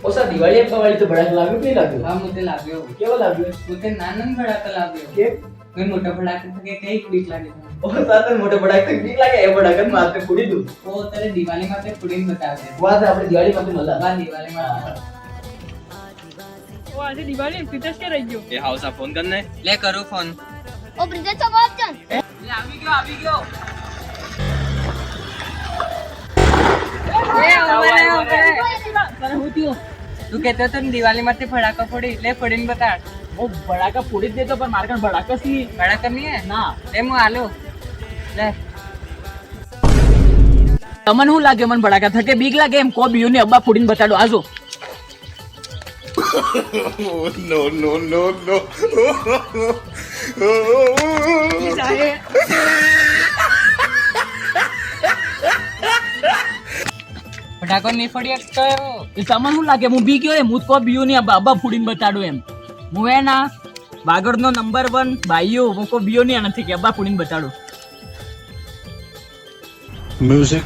ઓસા દિવાળી આપવા વાળી તો ભડાક લાવ્યો કે લાવ્યો? હા મુતે લાવ્યો. કેવો લાવ્યો? મુતે નાનન ભડાકા લાવ્યો. કે કોઈ મોટા ભડાકા થકે કઈ બીક લાગે તમને? ઓસા તો મોટો ભડાક તો બીક લાગે એ ભડાક માથે ફોડી દઉં. ઓ તારે દિવાળી માટે ફૂડીને બતાવજે. વાત આપણે દિવાળી માટે મળે. વાહ દિવાળી માટે. ઓ આજે દિવાળી પ્રિતેશ કે રહી ગયો. એ હાઉસા ફોન કરને. લે કરું ફોન. ઓ બ્રિજેશ તો બાપ જાન લે આવી ગયો. તને હું થયું? તું કહેતો તો ને દિવાળી માટે ફટાકા ફોડી લે ફોડીને બતાડ. ઓ ભડાકા ફોડી જ દેતો પણ મારે કાન ભડાકા સી ફટાકા નહીં હે? ના. લે હું આલો. લે તમને શું લાગે મને ભડાકા થકે બીક લાગે એમ કો બીયુ ને અબ્બા ફોડીને બતાડો આજો. ફટાકો નહીં ફોડી શકતો એવો. એ તમને શું લાગે હું બી ગયો એમ હું કો બીયુ ને અબ્બા ફોડીને બતાડો એમ. હું હે ના વાગડનો નંબર 1 ભાઈઓ હું કો બીયો ને નથી કે અબ્બા ફોડીને બતાડો. Music.